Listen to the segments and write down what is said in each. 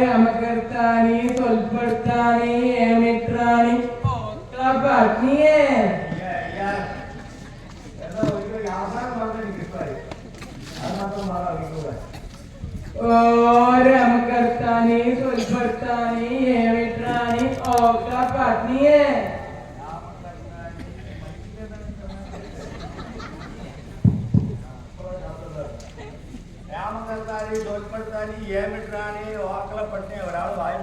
अमकर्तानी सोलपड़तानी एमित्रानी ओक्ला पत्नीए और अमकर्तानी सोलपड़तानी एमित्रानी ओक्ला पत्नीए ഒരാൾ വായ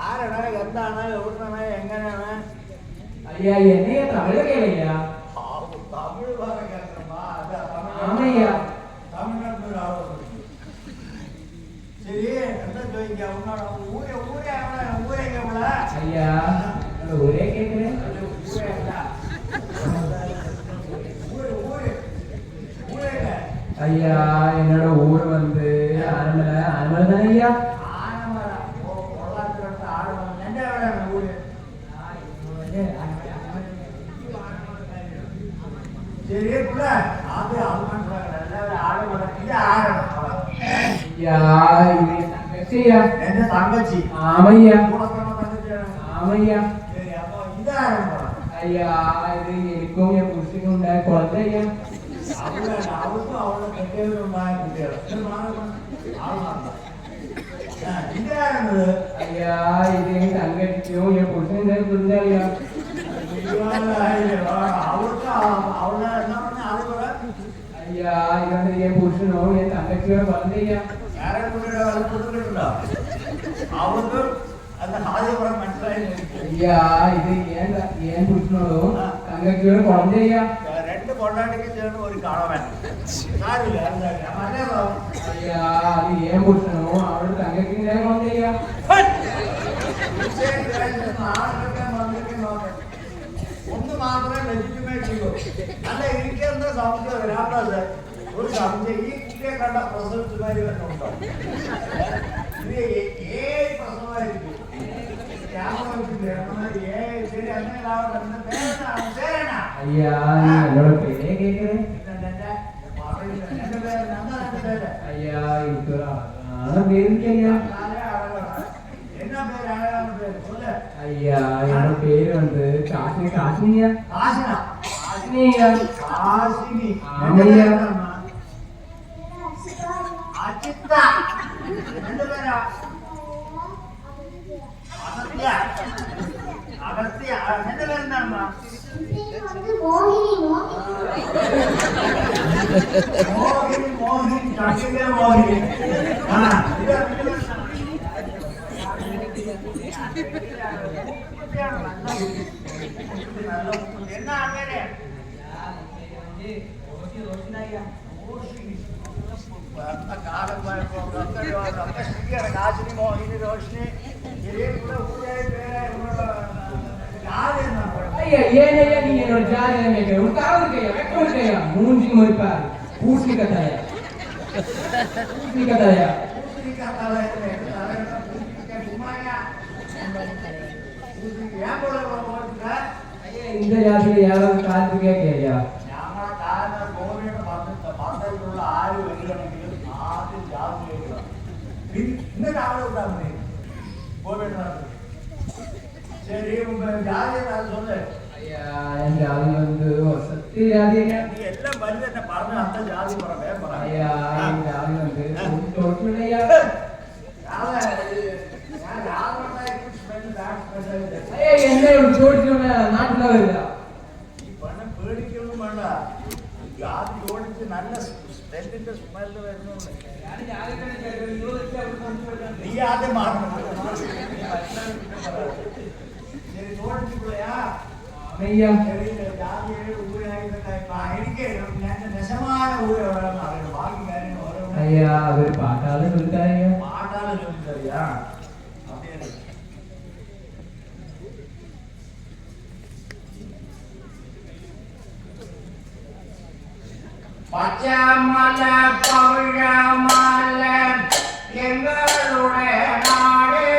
ആരാണ് എന്താണ് എവിടുന്നാണ് എങ്ങനെയാണ് അയ്യാ എന്നെ തമിഴ് കേളില്ല തമിഴ് ഭാഗം തമിഴ്നാട്ടിൽ ഒരാളോ ശരി എന്താ ചോദിക്കാം ഊരെങ്ക ஐயா ஊரே கேக்குறேன் ஐயா என்னோட ஊர் வந்து ஆனமலை ஆனமலை தானே ஐயா தங்கச்சி ஆமையா ஆமையா ஐயா இது എനിക്കും ഞാൻ പുരുഷനും ഉണ്ടായ കുഴപ്പമില്ല ஐயா അവൾക്കും അവളുടെ കെട്ടിയവരും ഉണ്ടായ കുട്ടികൾ ஐயா இது தங்கச்சியும் என் புருஷனுடைய புரிஞ்சா അവൾക്ക് അവളെ എന്താ പറഞ്ഞ അതുപോലെ ஐயா இது வந்து என் புருஷனும் என் தங்கச்சியோட குழந்தையா വേറെ കുട്ടിയുടെ കുട്ടികളുണ്ടോ അവൾക്ക് அந்த ஆதிபுரம் மன்றாய் ஐயா இது ஏன் புருஷனோடும் தங்கச்சியோட குழந்தையா ரெண்டு பொண்டாட்டிக்கு சேர்ந்து ஒரு காணவன் சாரில ஐயா அது ஏன் புருஷனும் அவளோட தங்கச்சியும் குழந்தையா ഒന്ന് മാത്രമേ ലെജിറ്റിമേറ്റ് ചെയ്യൂ അല്ല എനിക്കെന്താ സംശയം വരാത്തത് ഒരു സംശയം ഈ കുട്ടിയെ കണ്ട പ്രസവിച്ചുമാരി തന്നെ ഉണ്ടോ ഇത് ഏത് പ്രസവമായിരിക്കും ஐயா என்னோட பேரே கேக்குறேன் ஐயா இதுக்கு ஒரு அழகான பேர் இருக்கு ஐயா ஐயா என்னோட பேர் வந்து காசினி காசினியா காசினியா காசினி ஆமையா அச்சித்தா ரெண்டு பேரா அகத்திய ரெண்டு பேரும் தான்மா மோகினி மோகினி கட்டிலே மோகினி என்ன பேரு காசினி மோகினி ரோஷினி ஐயா ஏன் ஐயா நீங்க என்னோட ஜாதகம் கேட்க உனக்கு ஆகுது கையா வெக்கம் இருக்கையா மூஞ்சிக்கு மறுப்பாரு பூசணி கத்தாயா இந்த ஜாதியில யாராவது காத்து கேட்கையா ആര് വരികയാണെങ്കിലും ആദ്യം ജാതി കേൾക്കണം ഇന്നലെ ആളെ വിട്ടാൽ മതി சரி உங்க ஜாதி சொல்லு ஐயா என் ஜாதி வந்து சத்திய ஜாதி நீ எல்லாம் வந்து என்ன പറഞ്ഞ அந்த ஜாதி പറவே പറ ஐயா என் ஜாதி வந்து தொட்டுலையா ஐயா என்ன ஒரு ஜோடிச்சோட நாட்டுல வருதா ഈ പണം പേടിക്കൊന്നും വേണ്ട ജാതി ജോഡിച്ച് നല്ല സ്മെല്ലിന്റെ സ്മെല്ല് വരുന്നുണ്ട് നീ ആദ്യം മാറണം ஐயா ஐயா அவர் பாட்டால சொல்லிட்டாரு பாட்டால சொல்லிட்டாரியா பச்சமல பவிழமல எங்களுடைய நாடு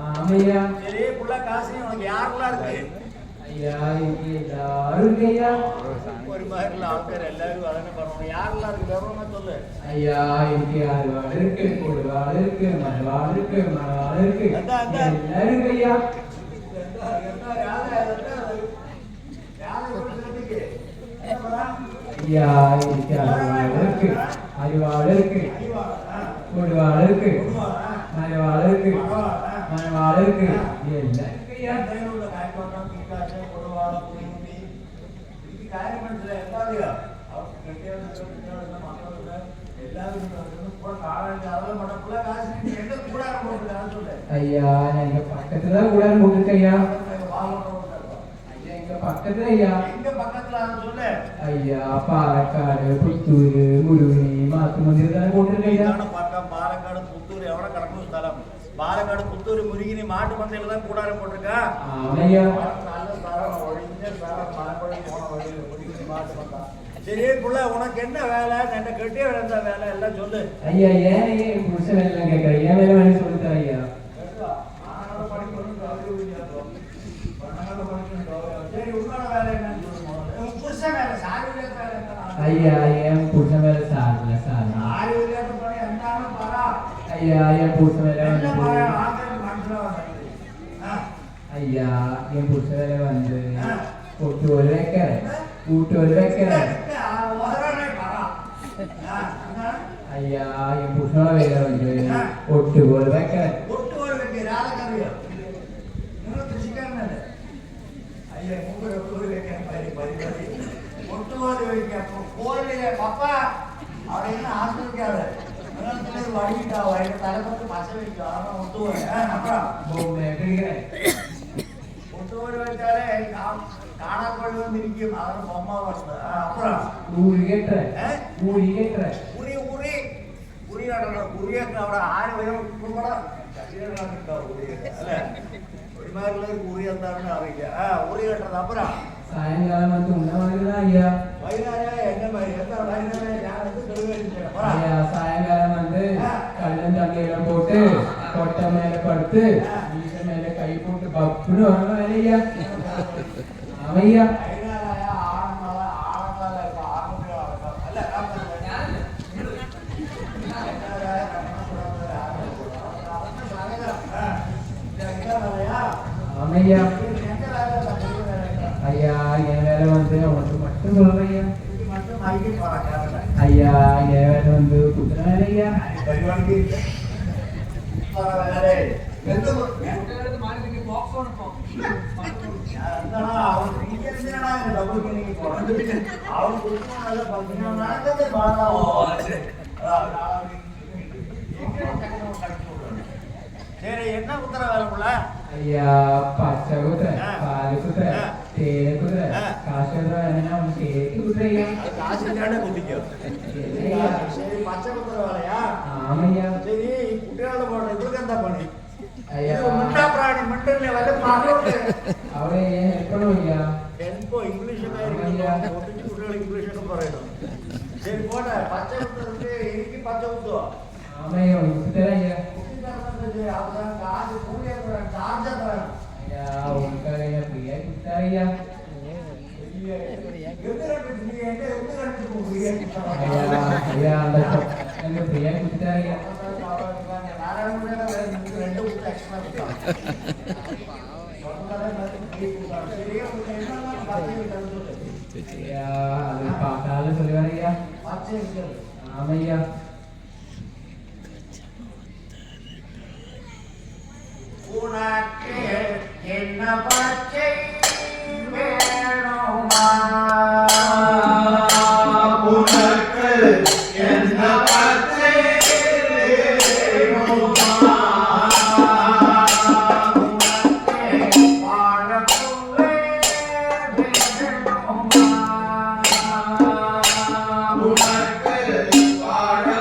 ஆமையா சரி புள்ள காசு உனக்கு யாருக்குள்ள இருக்கு ஐயா இங்க எல்லாரும் இருக்கையா ஒரு மாதிரி ஆட்கள் எல்லாரும் அதனை பண்ணுவோம் யாரெல்லாம் இருக்கு விவரமா சொல்லு ஐயா இங்க அறுவாள் இருக்கு கொடுவாள் இருக்கு மறுவாள் இருக்கு மறுவாள் இருக்கு எல்லாரும் இருக்கையா ஐயா இங்க அறுவாள் இருக்கு அறிவாள் இருக்கு கொடுவாள் இருக்கு மறுவாள் இருக்கு மறுவாள் இருக்கு எல்லாம் இருக்கையா ஐயா எங்க பக்கத்துல கூட போட்டுருக்கையா எங்க பக்கத்துல ஐயா ஐயா பாலக்காடு புத்தூரு முருகனி மாத்து மந்திரம் தானே போட்டுருக்கையா பாலக்காடு புத்தூர் எவ்வளவு கிடக்கும் ஸ்தலம் பாலக்காடு புத்தூர் முருகினி மாட்டு மந்தையில தான் கூடாரம் போட்டிருக்கா ஐயா நல்ல ஸ்தலம் ஒழிஞ்ச ஸ்தலம் பாலக்காடு போன வழியில் முருகினி மாட்டு மந்தா சரி புள்ள உனக்கு என்ன வேலை என்ன கட்டிய வேலை வேலை எல்லாம் சொல்லு ஐயா ஏன் புருஷ வேலை கேட்கறேன் ஏன் வேலை வேணும் சொல்லிட்டு ஐயா ஐயா ஏன் புருஷ வேலை சார்ல சார் ஐயா ஏன் புருஷ வேலை வந்து ஐயா என் புருஷ வேலை வந்து கூட்டு ஒரு வைக்கிறேன் கூட்டு ஒரு வைக்கிறேன் ஐயா என் புருஷனோட வேலை வந்து ஒட்டு ஒரு வைக்கிறேன் பாப்பா அவரை என்ன ஆசிரிக்காரு வடிக்கிட்டா தலைப்பட்டு பச வைக்கா ஒட்டுவோடு வைத்தாலே காணாக்கொழு வந்து இருக்கும் அவன் பொம்மா வருது அப்புறம் ஊறி கேட்டுற ஊறி கேட்டுற உரி உரி உரியாட உரியாக்க அவட 6 வயது கூட ஒரு மாதிரி உரி இருந்தாருன்னு அவங்க உரி கட்டுறது அப்புறம் சாயங்காலம் வந்து உன்ன மாதிரிதான் ஐயா வயிறாரா என்ன மாதிரி எந்த வயிறாரா யாருக்கு தெளிவாயிருக்கேன் ஐயா சாயங்காலம் வந்து கள்ளம் தண்ணியில போட்டு கொட்டை மேல படுத்து வீச மேல கை போட்டு பப்புன்னு வரணும் வேலையா அவையா வயிறாரா ஆழங்கால ஆழங்கால இருக்க ஆரம்பியா அல்ல ஆமையா ஐயா என் வேலை வந்து அவனுக்கு மட்டும் சொல்றையா ஐயா என் வேலை வந்து குதிரை வேலையா சரி என்ன குதிரை வேலைக்குள்ள ஐயா பச்சை குதிரை பால் குதிரை தேனை குதிரை காசு குதிரை என்ன உனக்கு ஏற்று குதிரையா காசு குதிக்கும் சரி பச்சை குதிரை வேலையா ஆமையா சரி குட்டியால போடுற இதுக்கு என்ன பண்ணி ஐயா முட்டா பிராணி மட்டும் வந்து பாட்டு அவரே ஏன் எப்பணும் ஐயா எப்போ இங்கிலீஷ் குட்டிகளுக்கு இங்கிலீஷுக்கு போறோம் சரி போட பச்சை குதிரை இருக்கு பச்சை குத்துவா ஆமையா குதிரை ஐயா அவதான் காசு கூலிய சார்ஜா தரணும் ஐயா உனக்காக ஐயா பிரியா குத்தாரையா ஐயா அந்த எனக்கு பிரியா குத்தாரையா ஐயா அது பார்த்தாலும் சொல்லுவாரையா ஆமையா உனக்கு என்ன பச்சை வேணுமா உனக்கு என்ன பச்சை வேணுமா உனக்கு வாழப்புள்ளே வேணுமா உனக்கு வாழ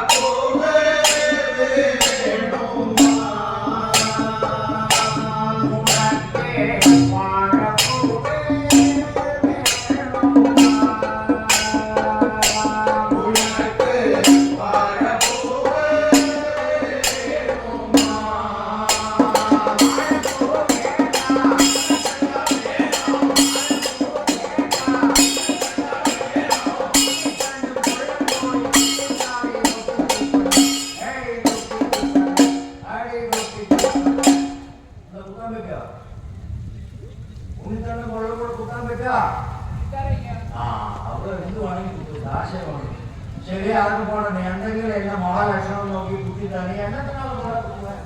ഉണ്ണിത്തന്നെ കൊള്ള കൂടെ കുത്താൻ പറ്റുക ആ അവിടെ എന്ത് വേണമെങ്കിൽ കുത്തും ആശയം വേണം ശരി അതൊക്കെ പോകണം എന്തെങ്കിലും എല്ലാം മഹാലക്ഷണം നോക്കി കുത്തി തന്നെ എന്നത്തിനാണ് പോലെ കുത്തുവാൻ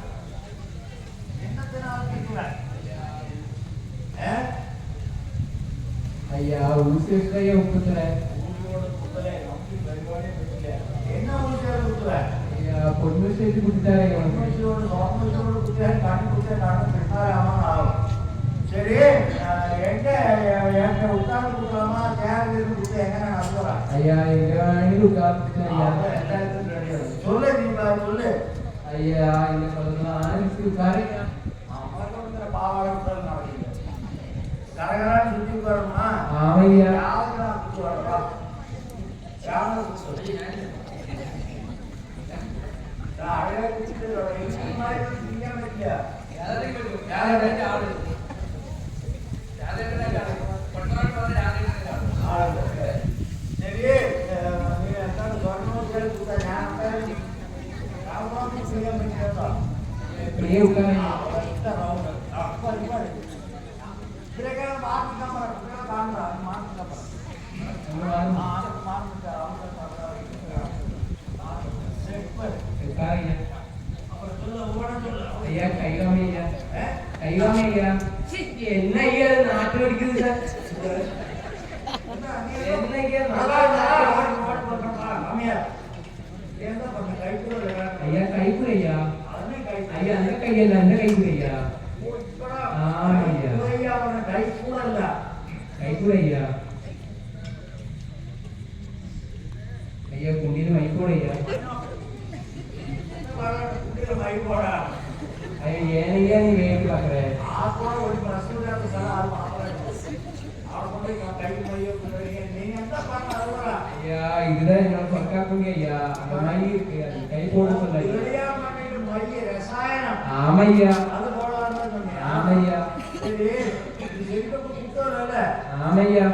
എന്നത്തിനാണ് കുത്തുവാൻ ஐயா ஊசி ஐயா உப்புத்துற என்ன ஊசியாரு குத்துவேன் ஐயா பொண்ணு சேர்த்து குடுத்தாரே சரி எங்க எங்க உட்கார்ந்து கொடுக்கலாமா சேர் இருந்து கொடுத்து எங்க நான் அனுப்புறேன் ஐயா எங்க வேணும் உட்கார்ந்து ஐயா சொல்லு நீ சொல்லு ஐயா இந்த சொல்லலாம் உட்காருங்க பாவாடை உட்கார்ந்து நடக்குது கரகரான்னு சுற்றி உட்காரணுமா ஆமையா யாருக்கு நான் சுற்றி வரப்பா யாரும் சொல்லி அழகா குடிச்சிட்டு ஐயா கைகாமி ஐயா கைகாமி ஐயா என்ன ஐயா நாட்டு அடிக்குது சார் என்ன ஐயா ஐயா கைப்பு ஐயா ஐயா அந்த கையல்ல அந்த கைப்பு ஐயா ஐயா கைப்பு ஐயா ஐயா குண்டியில் மைப்போட ஐயா ஐயா ஏனையா நீ வேண்டி பாக்குற ஐயா இதுதான் என்னோட பக்காக்குங்க ஐயா அந்த மாதிரி இருக்கு அது கை போட சொல்ல ஆமையா ஆமையா ஆமையா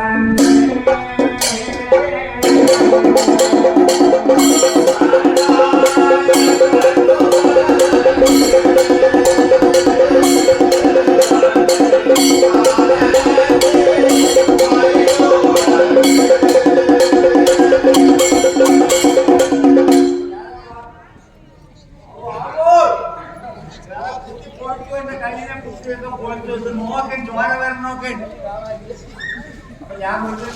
Thank you. ഞാൻ വീട്ടിൽ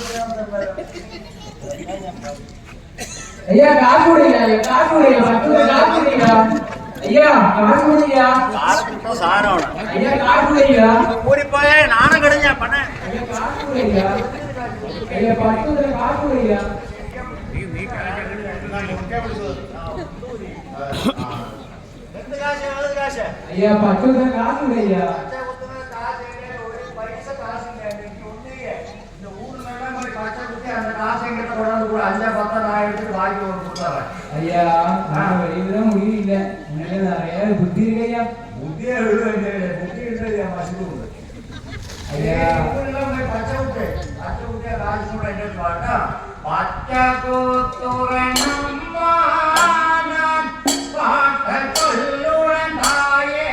ஐயா காசு கொடுங்க காசு கொடுங்க பத்து காசு கொடுங்க ஐயா காசு கொடுங்க കാലത്തിപ്പോ സാധനമാണ് ஐயா காசு கொடுங்க കൂടിപ്പോയേ നാണം കിടഞ്ഞ പണ ஐயா காசு கொடுங்க ஐயா பத்து காசு கொடுங்க എന്ത് കാശ് ഏത് കാശ് ஐயா பத்து காசு கொடுங்க പച്ച കുത്തുന്ന കാശ് ഒരു പൈസ കാശില്ല എനിക്ക് ഒന്നുകിൽ இந்த ஊர்ல போய் பச்சை குத்தி அந்த காசை எங்கிட்ட கொண்டாந்து கூட 5-10 நான் எடுத்து வாங்கி ஒரு கொடுத்துறேன் ஐயா நான் வெளியில முடியல உனக்கு நிறைய புத்தி இருக்கு ஐயா புத்தியே புத்தி இருக்கு மசிந்து ஐயா ஊர்ல போய் பச்சை குத்து காசு கூட என்ன பாட்டா பச்சை குத்துறேன் பாட்ட கொல்லுடன் தாயே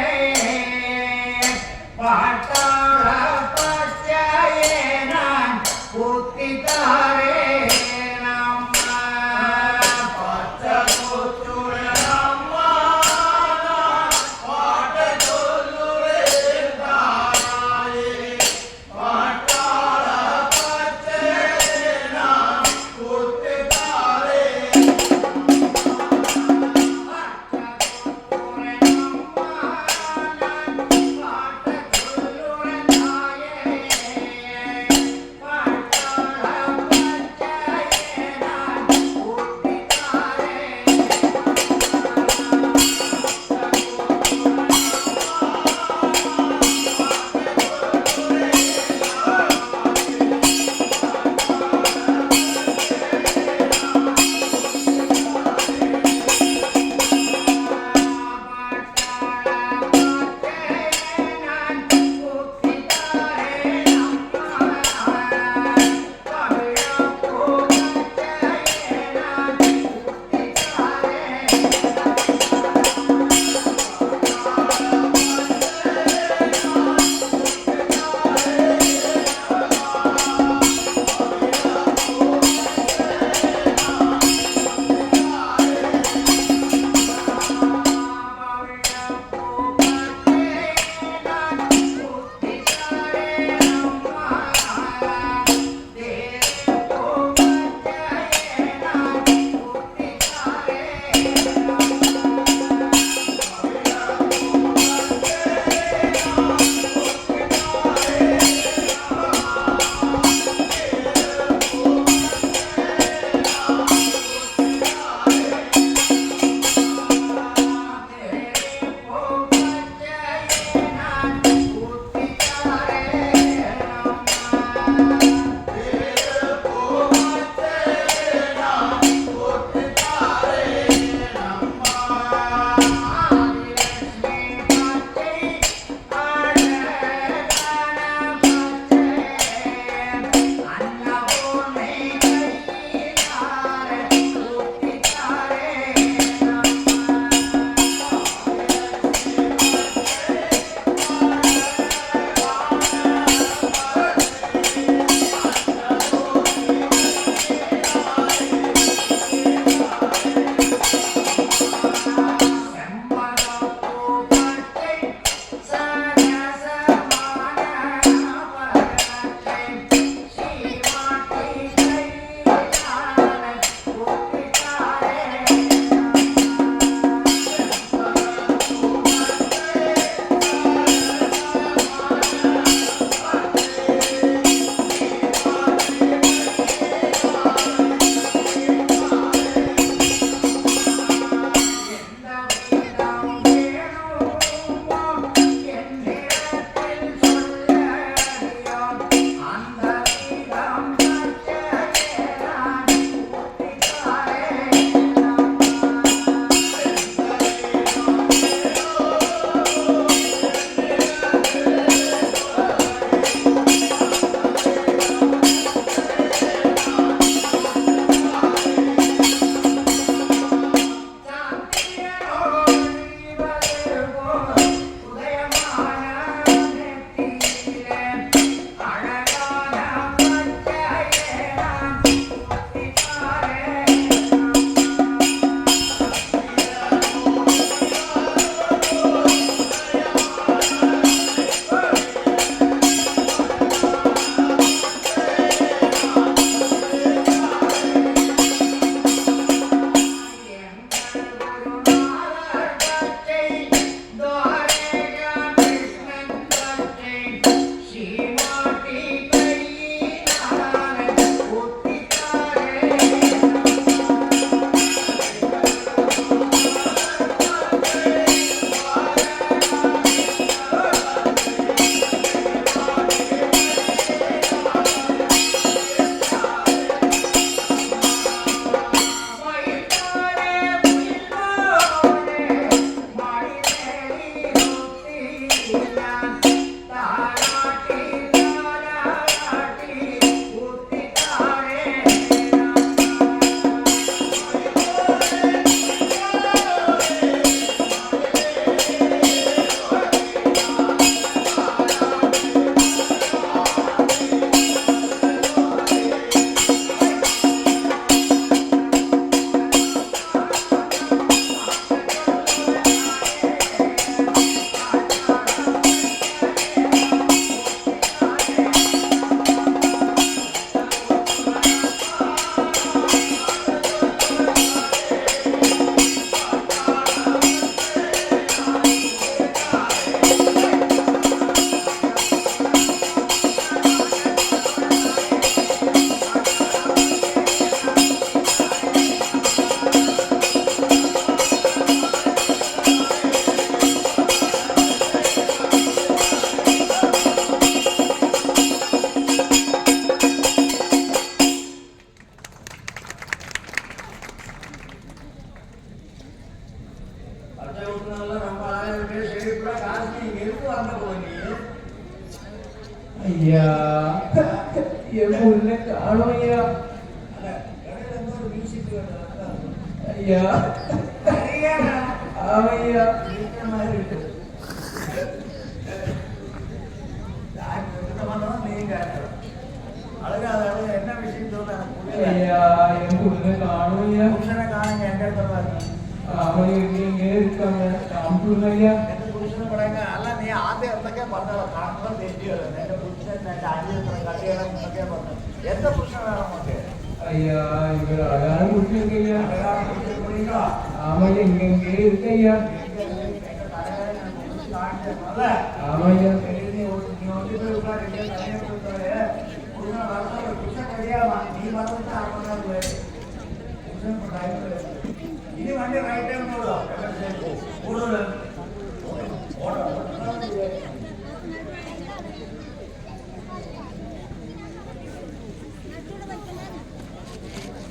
பாட்டாள பச்சையே நான் குத்தித்தாரே நம்ம பச்சை குத்துறேன் அம்மா பாட்ட கொல்லுடன் தாயே பாட்டாள பச்சையே நான் குத்தித்தாரே பாட்ட കാണുമയ്യ അല്ല ഇടയിൽ എന്തോ ഒരു മ്യൂസിക് കേട്ടോ അയ്യ ആമയ്യ என்ன விஷயம் ஐயா என் புருஷனை காணுமய்யா புருஷனை காணுங்க எங்க இடத்த பாருங்க ஆமய்யா இங்கே இருக்காங்க காமிட்டுருங்க ஐயா എന്റെ പുരുഷനെ പറയുക അല്ല നീ ആദ്യം എന്തൊക്കെ പറഞ്ഞോ കാണുന്നത് തെറ്റിയോ എന്റെ പുരുഷൻ എന്റെ അനിയത്ര കട്ടിയണം എന്നൊക്കെ പറഞ്ഞു എന്റെ പുരുഷൻ വേണം നമുക്ക് ஐயா இவர் அழகான புருஷன் ஐயா അഴകാണ് പുരുഷൻ കുടിക്കോ ஆமையா இங்கே இருக்கு ஐயா എന്റെ തലവേദന ഞാൻ പുരുഷൻ കാണിച്ചു അല്ലേ ஆமையா നീ ഒന്നിട്ട് പുരുഷനെ പുരുഷൻ കഴിയാമാ നീ പറഞ്ഞിട്ട് ആൾക്കാർ പുരുഷൻ ഇനി വണ്ടി റൈറ്റ് ടൈം കൂടുതൽ